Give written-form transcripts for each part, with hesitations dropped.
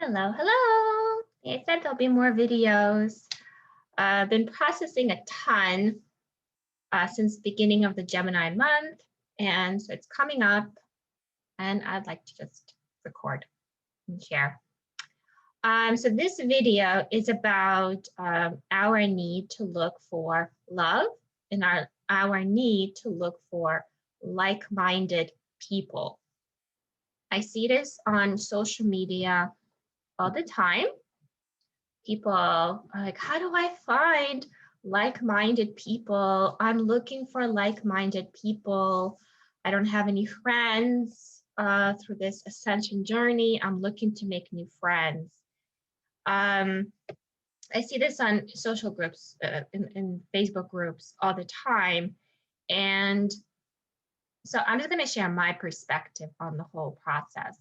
Hello, hello. I said there'll be more videos. I've been processing a ton since the beginning of the Gemini month, and so it's coming up, and I'd like to just record and share. So this video is about our need to look for love and our need to look for like-minded people. I see this on social media all the time. People are like, how do I find like-minded people? I'm looking for like-minded people. I don't have any friends through this ascension journey. I'm looking to make new friends. I see this on social groups, in Facebook groups all the time. And so I'm just going to share my perspective on the whole process.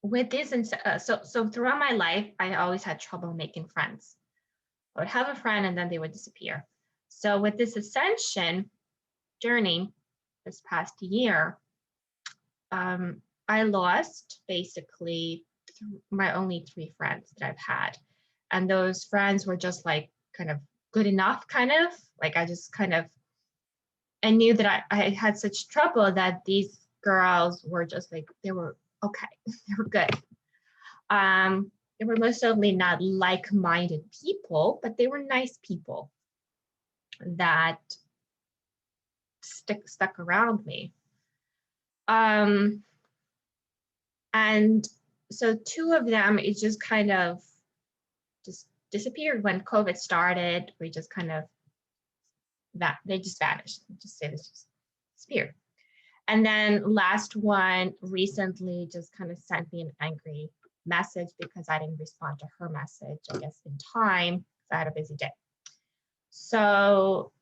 With this, and so throughout my life, I always had trouble making friends. I would have a friend and then they would disappear. So with this ascension journey this past year, I lost basically my only 3 friends that I've had. And those friends were just like kind of good enough, kind of like I knew that I had such trouble that these girls were just like, they were okay, they were good. They were most certainly not like-minded people, but they were nice people that stuck around me. And so 2 of them, it just kind of just disappeared when COVID started. We just kind of, they just vanished. Just say this, just disappeared. And then last one recently just kind of sent me an angry message because I didn't respond to her message, I guess, in time, because I had a busy day. So,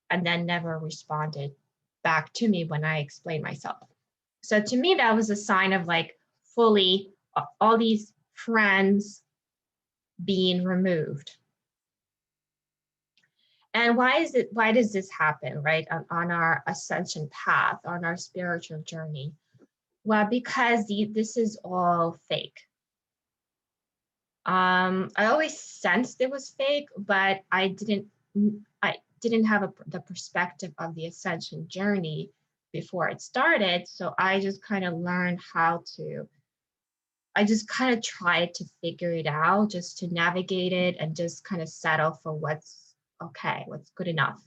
and then never responded back to me when I explained myself. So to me, that was a sign of like fully all these friends being removed. And why does this happen, right? On our ascension path, on our spiritual journey? Well, because this is all fake. I always sensed it was fake, but I didn't have the perspective of the ascension journey before it started. So I just kind of learned I just kind of tried to figure it out, just to navigate it and just kind of settle for what's okay, what's good enough.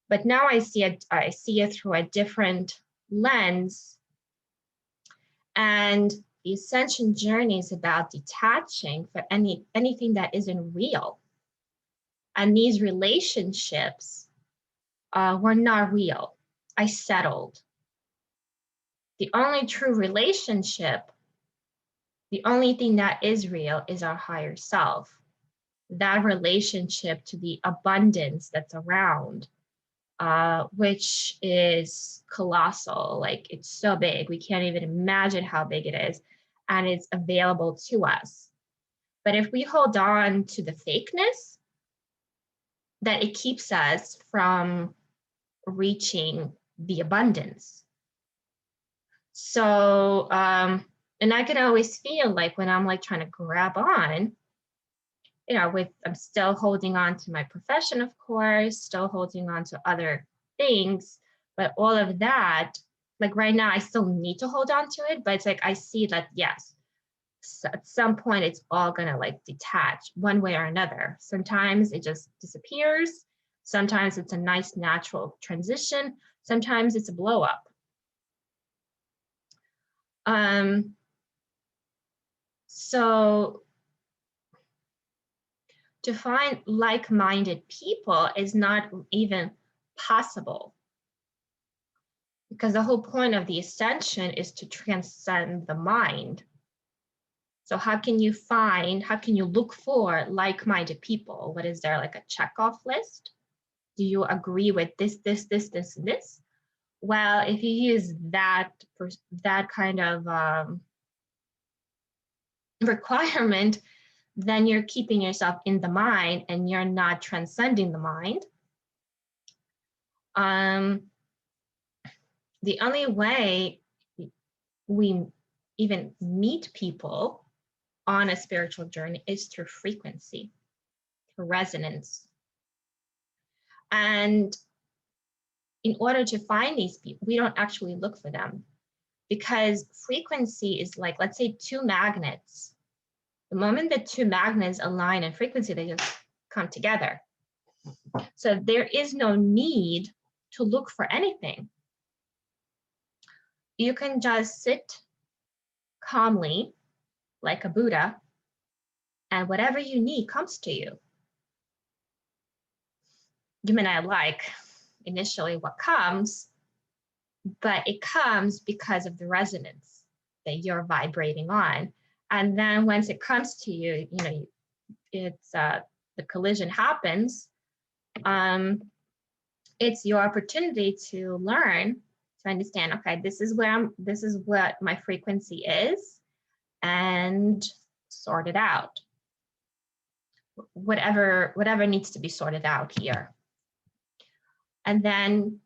But now I see it through a different lens. And the ascension journey is about detaching for anything that isn't real. And these relationships were not real. I settled. The only true relationship, the only thing that is real is our higher self. That relationship to the abundance that's around, which is colossal. Like, it's so big, we can't even imagine how big it is, and it's available to us. But if we hold on to the fakeness, that it keeps us from reaching the abundance. So, and I can always feel like when I'm like trying to grab on, I'm still holding on to my profession, of course, still holding on to other things, but all of that, like right now, I still need to hold on to it, but it's like, I see that, yes, at some point, it's all gonna like detach one way or another. Sometimes it just disappears. Sometimes it's a nice natural transition. Sometimes it's a blow up. So to find like-minded people is not even possible, because the whole point of the ascension is to transcend the mind. So how can you look for like-minded people? What is there, like a checkoff list? Do you agree with this, this, this, this, and this? Well, if you use that kind of requirement, then you're keeping yourself in the mind and you're not transcending the mind. The only way we even meet people on a spiritual journey is through frequency, through resonance. And in order to find these people, we don't actually look for them, because frequency is like, let's say, two magnets. The moment that two magnets align in frequency, they just come together. So there is no need to look for anything. You can just sit calmly like a Buddha, and whatever you need comes to you. You may not like initially what comes, but it comes because of the resonance that you're vibrating on. And then once it comes to you, you know, it's the collision happens. It's your opportunity to learn, to understand, okay, this is what my frequency is, and sort it out. Whatever needs to be sorted out here. And then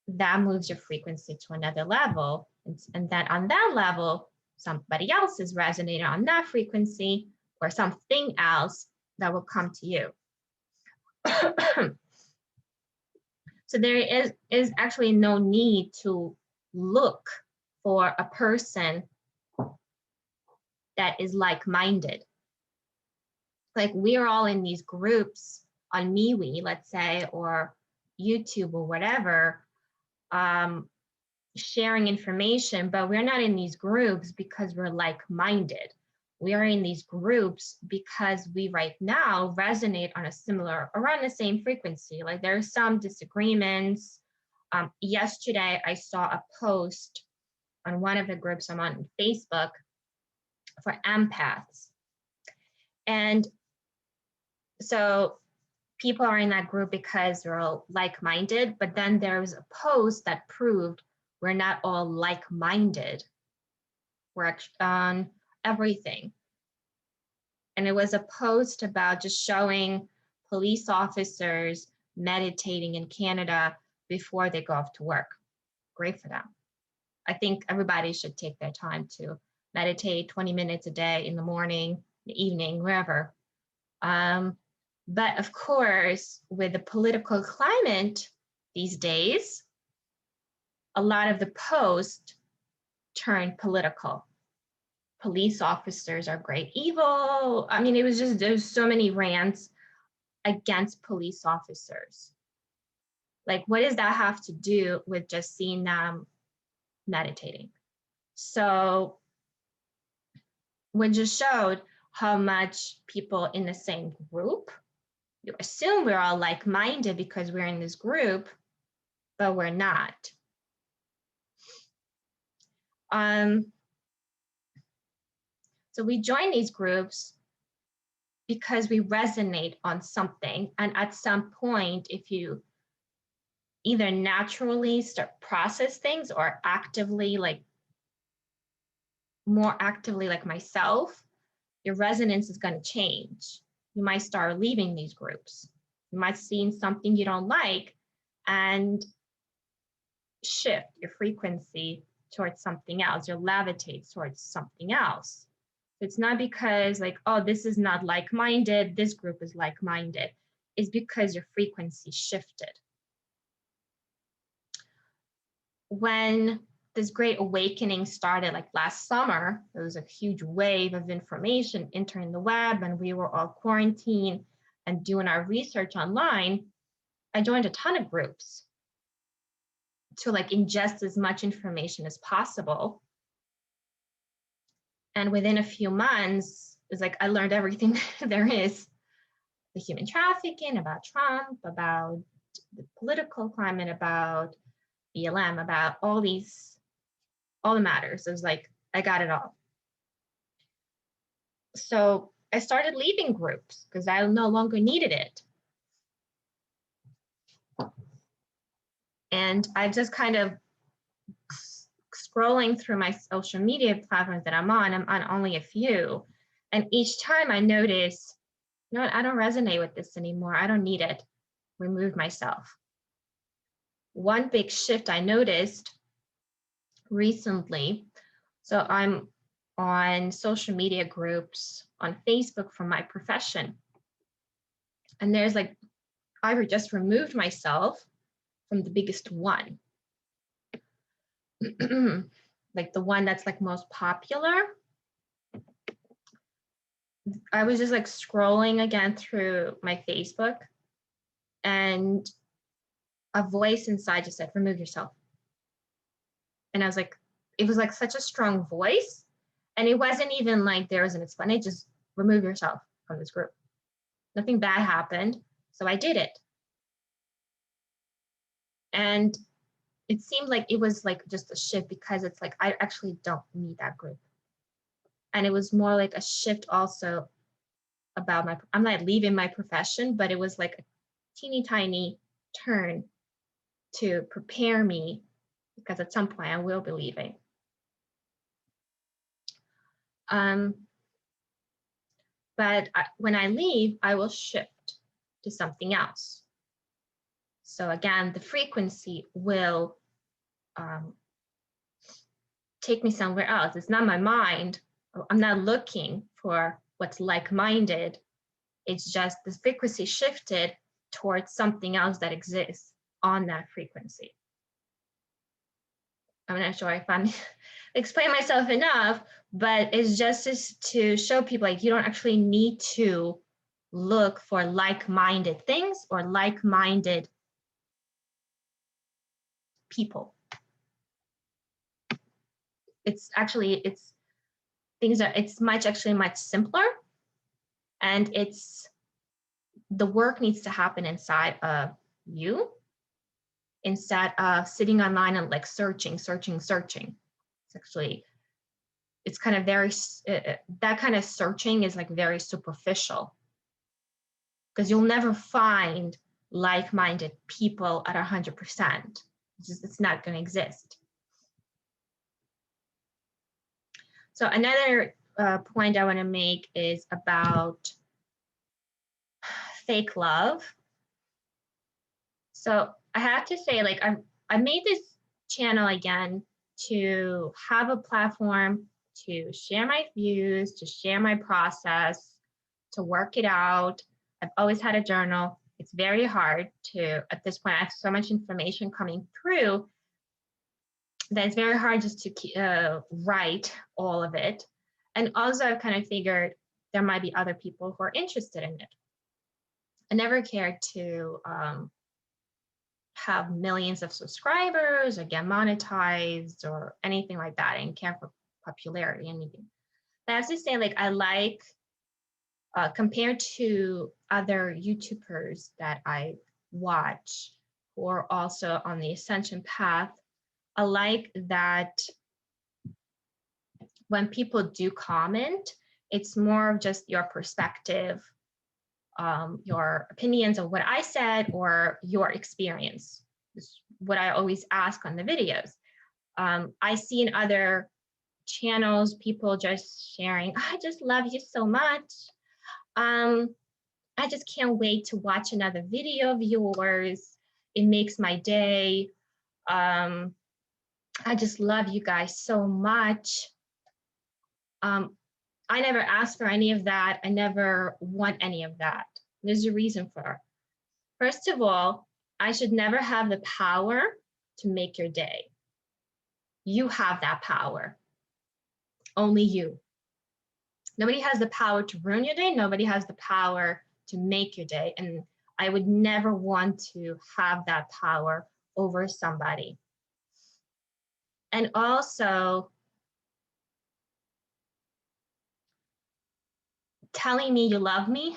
that moves your frequency to another level. And then on that level, somebody else is resonating on that frequency, or something else that will come to you. So there is actually no need to look for a person that is like-minded. Like, we're all in these groups on MeWe, let's say, or YouTube or whatever, sharing information, but we're not in these groups because we're like-minded. We are in these groups because we right now resonate on a similar, around the same frequency. Like, there are some disagreements. Yesterday, I saw a post on one of the groups I'm on Facebook for empaths. And so people are in that group because they're all like-minded, but then there was a post that proved we're not all like-minded. We're on everything. And it was a post about just showing police officers meditating in Canada before they go off to work. Great for them. I think everybody should take their time to meditate 20 minutes a day, in the morning, the evening, wherever. But of course, with the political climate these days, a lot of the posts turned political. Police officers are great evil. I mean, there's so many rants against police officers. Like, what does that have to do with just seeing them meditating? So we just showed how much people in the same group, you assume we're all like-minded because we're in this group, but we're not. So we join these groups because we resonate on something. And at some point, if you either naturally start process things, or actively, like more actively like myself, your resonance is going to change. You might start leaving these groups. You might see something you don't like and shift your frequency towards something else, or levitate towards something else. It's not because like, oh, this is not like-minded, this group is like-minded. It's because your frequency shifted. When this great awakening started, like last summer, there was a huge wave of information entering the web, and we were all quarantined and doing our research online. I joined a ton of groups to like ingest as much information as possible. And within a few months, it's like I learned everything there is. The human trafficking, about Trump, about the political climate, about BLM, about all the matters. It was like, I got it all. So I started leaving groups because I no longer needed it. And I just kind of scrolling through my social media platforms that I'm on only a few. And each time I notice, you know what, I don't resonate with this anymore. I don't need it. Remove myself. One big shift I noticed recently, So I'm on social media groups on Facebook for my profession. And there's like, I just removed myself from the biggest one. Like the one that's like most popular. I was just like scrolling again through my Facebook, and a voice inside just said, remove yourself. And I was like, it was like such a strong voice. And it wasn't even like there was an explanation, just remove yourself from this group. Nothing bad happened. So I did it. And it seemed like it was like just a shift, because it's like, I actually don't need that group. And it was more like a shift also about I'm not leaving my profession, but it was like a teeny tiny turn to prepare me, because at some point I will be leaving. But when I leave, I will shift to something else. So again, the frequency will take me somewhere else. It's not my mind. I'm not looking for what's like-minded. It's just the frequency shifted towards something else that exists on that frequency. I'm not sure if I'm explaining myself enough, but it's just to show people like you don't actually need to look for like-minded things or like-minded people. It's actually much simpler, and the work needs to happen inside of you instead of sitting online and like searching. It's kind of very, that kind of searching is like very superficial, because you'll never find like-minded people at 100%. It's not going to exist. So another point I want to make is about fake love. So I have to say, like, I made this channel again to have a platform to share my views, to share my process, to work it out. I've always had a journal. It's very hard to, at this point, I have so much information coming through that it's very hard just to write all of it. And also I've kind of figured there might be other people who are interested in it. I never cared to have millions of subscribers or get monetized or anything like that. I didn't care for popularity, anything. But I have to say, like, I like, compared to other YouTubers that I watch who are also on the ascension path, I like that when people do comment, it's more of just your perspective, your opinions of what I said or your experience. Is what I always ask on the videos. I see in other channels, people just sharing, I just love you so much. I just can't wait to watch another video of yours. It makes my day. I just love you guys so much. I never asked for any of that. I never want any of that. There's a reason for it. First of all, I should never have the power to make your day. You have that power. Only you. Nobody has the power to ruin your day. Nobody has the power to make your day. And I would never want to have that power over somebody. And also, telling me you love me,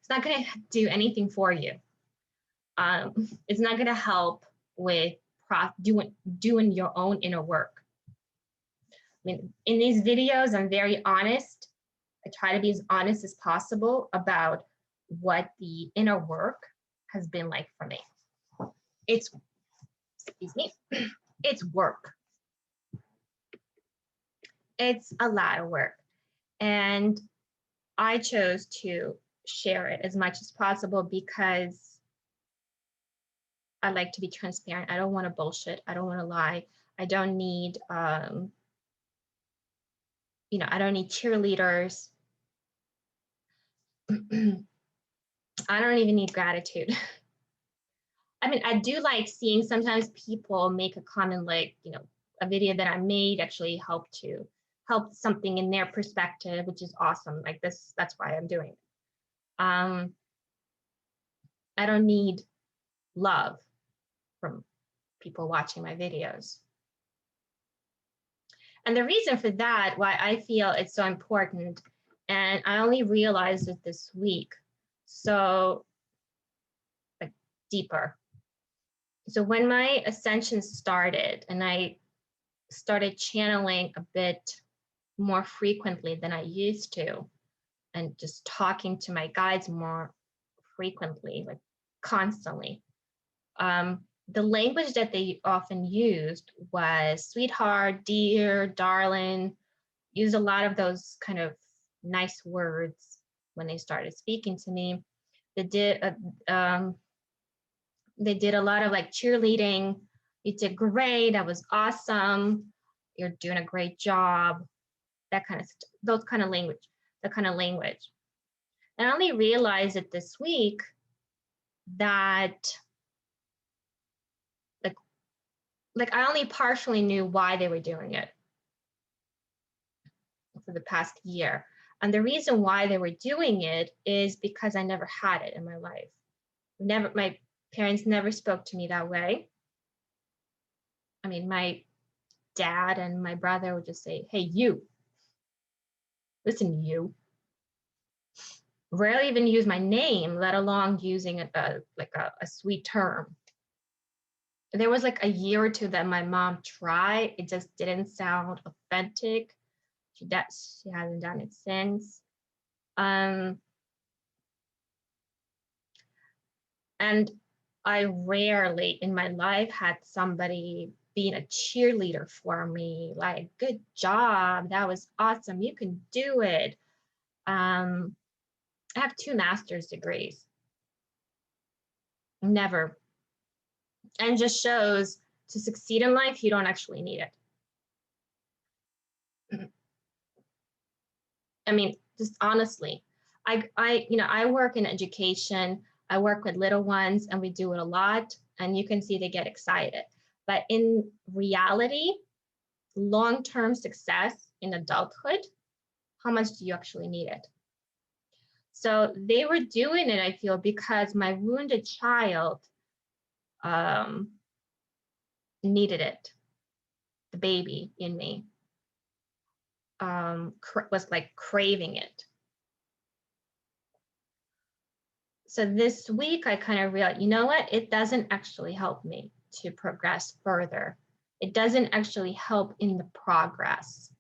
it's not going to do anything for you. It's not going to help with doing your own inner work. I mean, in these videos, I'm very honest. I try to be as honest as possible about what the inner work has been like for me. It's, excuse me, it's work. It's a lot of work. And I chose to share it as much as possible because I like to be transparent. I don't want to bullshit. I don't want to lie. I don't need I don't need cheerleaders. I don't even need gratitude. I mean, I do like seeing sometimes people make a comment like, a video that I made actually help something in their perspective, which is awesome. Like this, that's why I'm doing it. I don't need love from people watching my videos. And the reason for that, why I feel it's so important, and I only realized it this week, so like deeper. So when my ascension started and I started channeling a bit more frequently than I used to, and just talking to my guides more frequently, like constantly, the language that they often used was sweetheart, dear, darling, used a lot of those kind of nice words when they started speaking to me. They did a lot of like cheerleading. You did great. That was awesome. You're doing a great job. That kind of those kind of language, the kind of language. And I only realized it this week that like I only partially knew why they were doing it for the past year. And the reason why they were doing it is because I never had it in my life. My parents never spoke to me that way. I mean, my dad and my brother would just say, hey, you, listen, you. Rarely even use my name, let alone using a sweet term. There was like a year or two that my mom tried. It just didn't sound authentic. She hasn't done it since. And I rarely in my life had somebody being a cheerleader for me, like, good job, that was awesome, you can do it. I have 2 master's degrees. Never. And just shows to succeed in life, you don't actually need it. I mean, just honestly, I work in education. I work with little ones, and we do it a lot. And you can see they get excited. But in reality, long-term success in adulthood, how much do you actually need it? So they were doing it, I feel, because my wounded child needed it. The baby in me was like craving it. So this week I kind of realized, you know what? It doesn't actually help me to progress further. It doesn't actually help in the progress.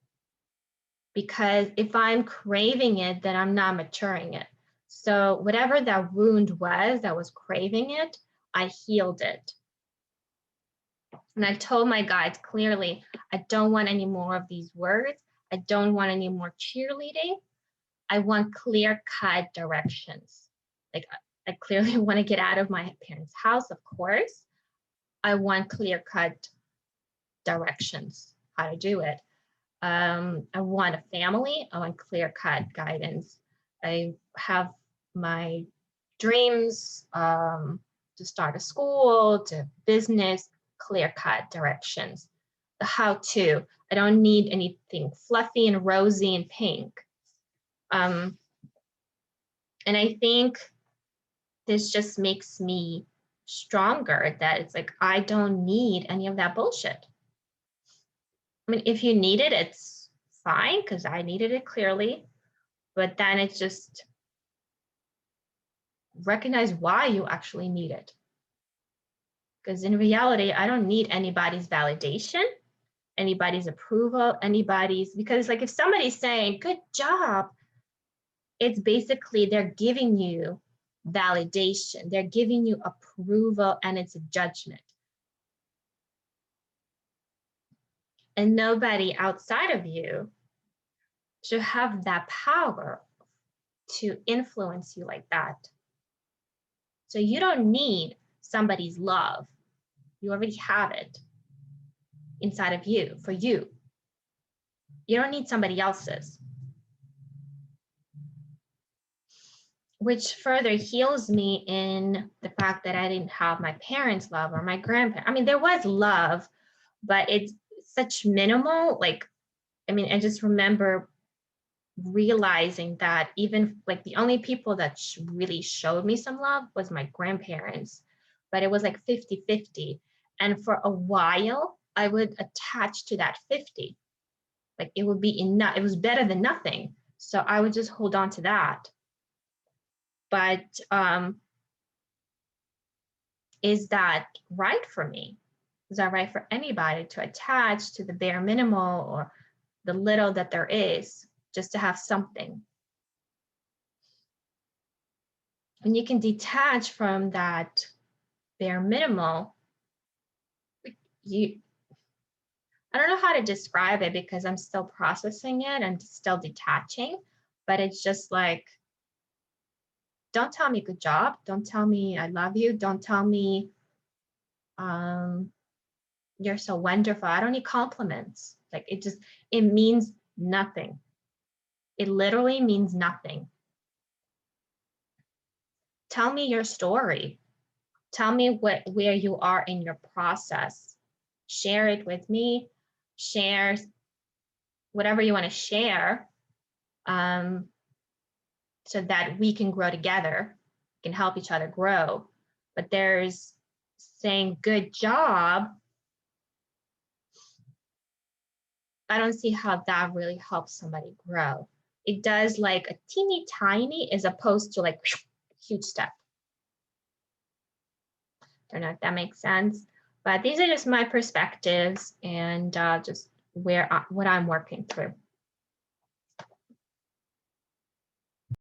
Because if I'm craving it, then I'm not maturing it. So whatever that wound was that was craving it, I healed it. And I told my guides clearly, I don't want any more of these words. I don't want any more cheerleading. I want clear-cut directions. Like, I clearly want to get out of my parents' house, of course. I want clear-cut directions, how to do it. I want a family. I want clear-cut guidance. I have my dreams to start a school, to business, clear-cut directions. The how-to. I don't need anything fluffy and rosy and pink. And I think this just makes me stronger, that it's like, I don't need any of that bullshit. I mean, if you need it, it's fine, because I needed it clearly, but then it's just recognize why you actually need it. Because in reality, I don't need anybody's validation, anybody's approval, because like if somebody's saying, good job, it's basically they're giving you validation, they're giving you approval, and it's a judgment. And nobody outside of you should have that power to influence you like that. So you don't need somebody's love. You already have it inside of you, for you. You don't need somebody else's. Which further heals me in the fact that I didn't have my parents' love or my grandparents. I mean, there was love, but it's such minimal. Like, I mean, I just remember realizing that even like the only people that really showed me some love was my grandparents, but it was like 50-50. And for a while, I would attach to that 50. Like it would be enough. It was better than nothing. So I would just hold on to that. But is that right for me? Is that right for anybody to attach to the bare minimal or the little that there is just to have something? When you can detach from that bare minimal, I don't know how to describe it because I'm still processing it and still detaching, but it's just like, don't tell me good job. Don't tell me I love you. Don't tell me you're so wonderful. I don't need compliments. Like it means nothing. It literally means nothing. Tell me your story. Tell me where you are in your process. Share it with me. Share whatever you want to share so that we can grow together, can help each other grow. But there's saying good job. I don't see how that really helps somebody grow. It does like a teeny tiny as opposed to like huge step. Don't know if that makes sense, but these are just my perspectives and just what I'm working through.